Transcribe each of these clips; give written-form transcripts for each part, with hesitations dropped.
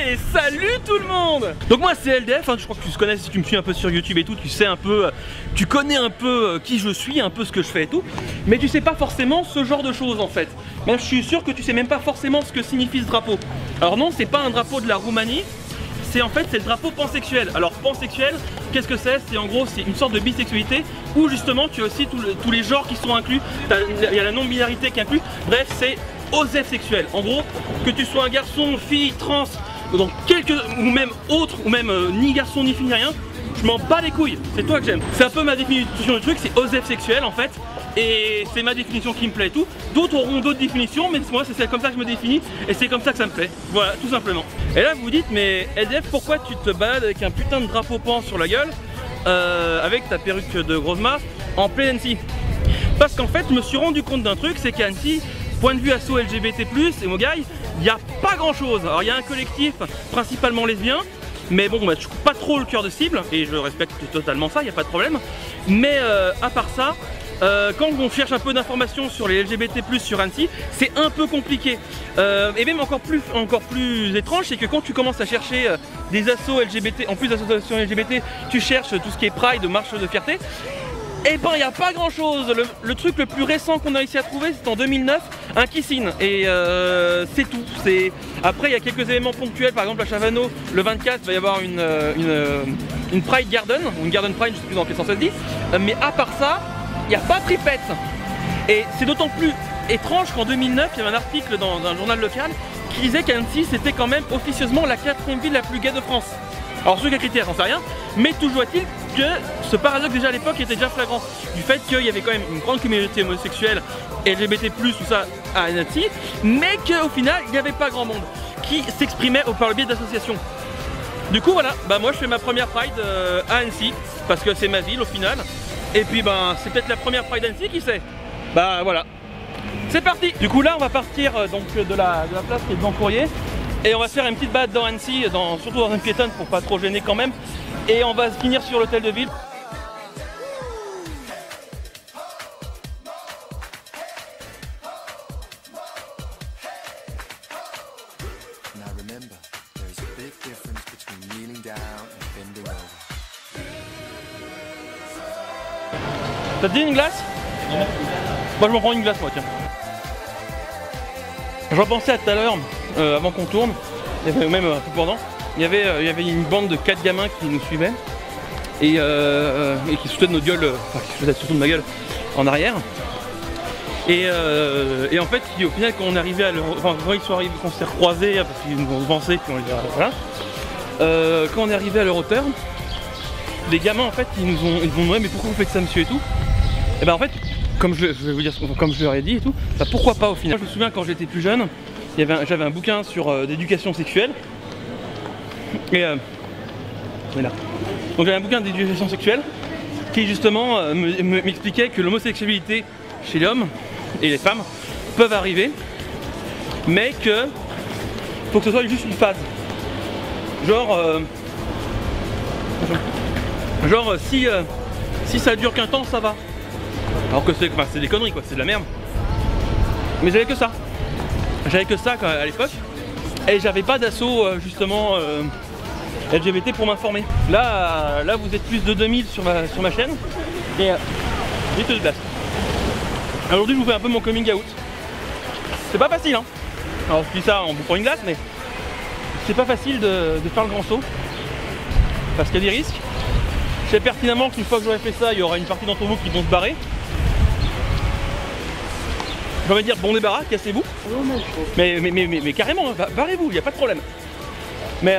Et salut tout le monde. Donc moi c'est LDF, hein, je crois que tu te connais si tu me suis un peu sur YouTube et tout, tu sais un peu, tu connais un peu qui je suis, un peu ce que je fais et tout, mais tu sais pas forcément ce genre de choses en fait. Même je suis sûr que tu sais même pas forcément ce que signifie ce drapeau. Alors non, c'est pas un drapeau de la Roumanie, c'est en fait c'est le drapeau pansexuel. Alors pansexuel, qu'est-ce que c'est? C'est en gros c'est une sorte de bisexualité où justement tu as aussi tous les genres qui sont inclus, il y a la non-binarité qui est inclus, bref c'est OSEF sexuel. En gros, que tu sois un garçon, fille, trans, donc ou même autre, ou même ni garçon ni fille ni rien, je m'en bats les couilles, c'est toi que j'aime. C'est un peu ma définition du truc, c'est OSEF sexuel en fait, et c'est ma définition qui me plaît et tout. D'autres auront d'autres définitions, mais moi c'est comme ça que je me définis, et c'est comme ça que ça me plaît, voilà, tout simplement. Et là vous vous dites, mais LDF, pourquoi tu te balades avec un putain de drapeau pan sur la gueule, avec ta perruque de grosse masse, en plein Annecy? Parce qu'en fait, je me suis rendu compte d'un truc, c'est qu'à Annecy, point de vue asso LGBT+, et Mogaï, il n'y a pas grand chose. Alors il y a un collectif principalement lesbien, mais bon, bah, je coupe pas trop le cœur de cible, et je respecte totalement ça, il n'y a pas de problème. Mais à part ça, quand on cherche un peu d'informations sur les LGBT+ sur Annecy, c'est un peu compliqué. Et même encore plus étrange, c'est que quand tu commences à chercher des assos LGBT, en plus d'associations LGBT, tu cherches tout ce qui est Pride, marche de fierté, et ben il n'y a pas grand chose. Le truc le plus récent qu'on a réussi à trouver, c'est en 2009, un kissing, et c'est tout. Après il y a quelques éléments ponctuels, par exemple à Chavano, le 24 il va y avoir une Pride Garden, ou une Garden Pride, je sais plus dans quel sens ça se dit, mais à part ça, il n'y a pas de tripette. Et c'est d'autant plus étrange qu'en 2009, il y avait un article dans un journal local qui disait qu'Annecy c'était quand même officieusement la 4e ville la plus gay de France. Alors sur quels critères, j'en sais rien, mais toujours est-il que ce paradoxe déjà à l'époque était déjà flagrant, du fait qu'il y avait quand même une grande communauté homosexuelle, LGBT+, tout ça à Annecy, mais qu'au final il n'y avait pas grand monde qui s'exprimait par le biais d'associations. Du coup voilà, bah moi je fais ma première Pride à Annecy, parce que c'est ma ville au final, et puis ben c'est peut-être la première Pride d'Annecy, qui sait. Bah voilà, c'est parti. Du coup là on va partir donc de la place qui est devant Courrier, et on va faire une petite balade dans Annecy, surtout dans une piétonne pour pas trop gêner quand même. Et on va finir sur l'hôtel de ville. Ça te dit une glace? Non. Moi je m'en prends une glace moi, tiens. J'en pensais à tout à l'heure, avant qu'on tourne, il y avait même un peu pendant, il y avait une bande de 4 gamins qui nous suivaient et qui se foutaient de notre gueule, enfin qui se foutaient surtout de ma gueule en arrière. Et en fait, au final, quand on est arrivé à leur, enfin quand ils sont arrivés, qu'on s'est recroisés, parce qu'ils nous ont avancé, puis on les a, voilà. Quand on est arrivé à leur hauteur, les gamins en fait, ils m'ont demandé mais pourquoi vous faites ça monsieur et tout. Et ben en fait, comme je vais vous dire, comme je leur ai dit et tout, bah pourquoi pas au final. Je me souviens quand j'étais plus jeune, j'avais un bouquin sur d'éducation sexuelle. Et voilà. Donc j'avais un bouquin d'éducation sexuelle qui justement m'expliquait que l'homosexualité chez l'homme et les femmes peuvent arriver, mais que faut que ce soit juste une phase. Genre si ça dure qu'un temps, ça va. Alors que c'est des conneries quoi, c'est de la merde. Mais j'avais que ça. J'avais que ça à l'époque. Et j'avais pas d'assaut justement LGBT pour m'informer. Là vous êtes plus de 2000 sur ma chaîne. Et vite de place. Aujourd'hui je vous fais un peu mon coming out. C'est pas facile hein. Alors je dis ça en bouffant une glace, mais c'est pas facile de faire le grand saut. Parce qu'il y a des risques. Je sais pertinemment qu'une fois que j'aurai fait ça, il y aura une partie d'entre vous qui vont se barrer. J'ai envie de dire bon débarras, cassez-vous. Mais carrément, barrez-vous, il n'y a pas de problème. Mais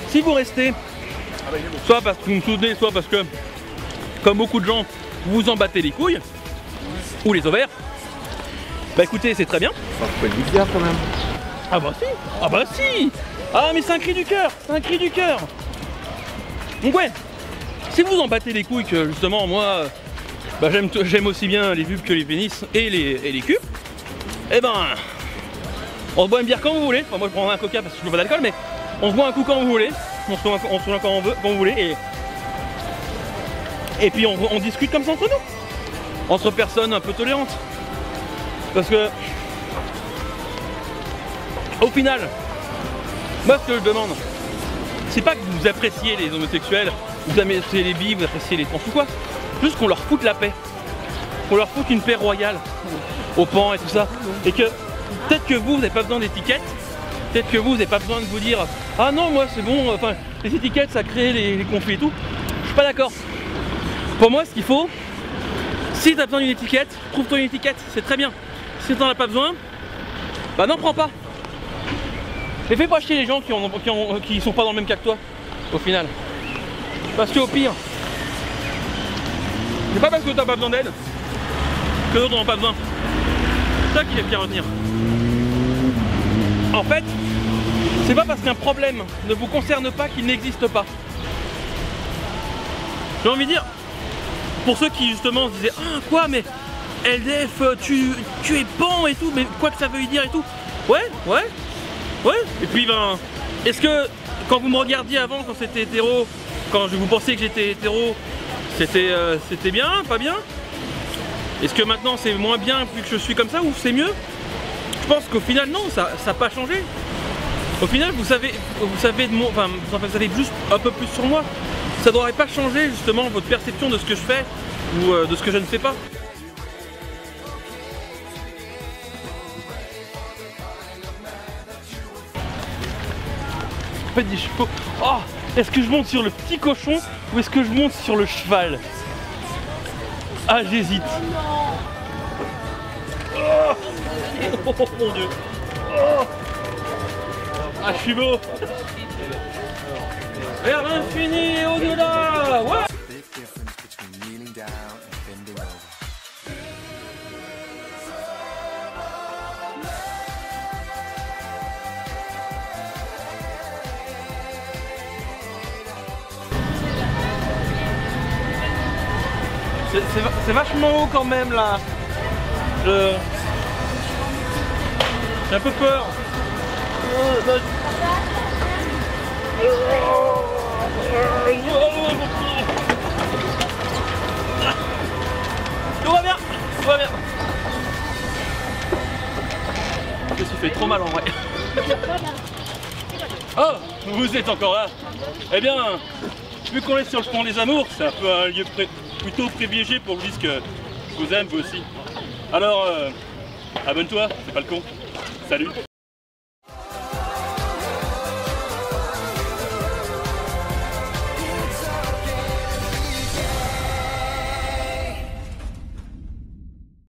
si vous restez, soit parce que vous me soutenez, soit parce que, comme beaucoup de gens, vous en battez les couilles, ou les ovaires, bah écoutez, c'est très bien. Faut le dire quand même. Ah bah si. Ah bah si. Ah mais c'est un cri du cœur, c'est un cri du cœur. Donc ouais, si vous en battez les couilles que justement moi, bah j'aime aussi bien les vulves que les pénis et les culs, et ben on se boit une bière quand vous voulez. Enfin moi je prendrai un coca parce que je ne bois pas d'alcool, mais on se boit un coup quand vous voulez, on se boit quand vous voulez, et puis on discute comme ça entre nous, entre personnes un peu tolérantes. Parce que au final, Moi ce que je demande, c'est pas que vous appréciez les homosexuels, vous appréciez les bi, vous appréciez les trans ou quoi. Juste qu'on leur foute la paix. Qu'on leur foute une paix royale au pan et tout ça. Et que peut-être que vous n'avez pas besoin d'étiquettes. Peut-être que vous n'avez pas besoin de vous dire ah non moi c'est bon, enfin les étiquettes ça crée les conflits et tout. Je suis pas d'accord. Pour moi ce qu'il faut, si tu as besoin d'une étiquette, trouve-toi une étiquette, c'est très bien. Si tu n'en as pas besoin, bah n'en prends pas. Et fais pas chier les gens qui sont pas dans le même cas que toi, au final. Parce que au pire, c'est pas parce que t'as pas besoin d'aide que d'autres n'en ont pas besoin. C'est ça qu'il est bien à retenir. En fait, c'est pas parce qu'un problème ne vous concerne pas qu'il n'existe pas. J'ai envie de dire, pour ceux qui justement se disaient ah quoi mais LDF tu es pan et tout, mais quoi que ça veut dire et tout. Ouais. Et puis ben, est-ce que quand vous me regardiez avant, quand c'était hétéro, quand vous pensiez que j'étais hétéro, c'était bien, pas bien? Est-ce que maintenant c'est moins bien vu que je suis comme ça ou c'est mieux? Je pense qu'au final non, ça n'a pas changé. Au final vous savez juste un peu plus sur moi. Ça ne devrait pas changer justement votre perception de ce que je fais ou de ce que je ne fais pas. En fait des chevaux. Oh, est-ce que je monte sur le petit cochon ou est-ce que je monte sur le cheval? Ah j'hésite. Oh mon dieu. Oh. Ah je suis beau. Vers l'infini et au-delà. Ouais. C'est vachement haut quand même là. J'ai un peu peur. Tout va bien, tout va bien. Je me suis fait trop mal en vrai. Oh, vous êtes encore là. Eh bien, vu qu'on est sur le pont des Amours, c'est un peu un lieu plutôt privilégié pour vous dire que je vous aime vous aussi. Alors, abonne-toi, c'est pas le con. Salut.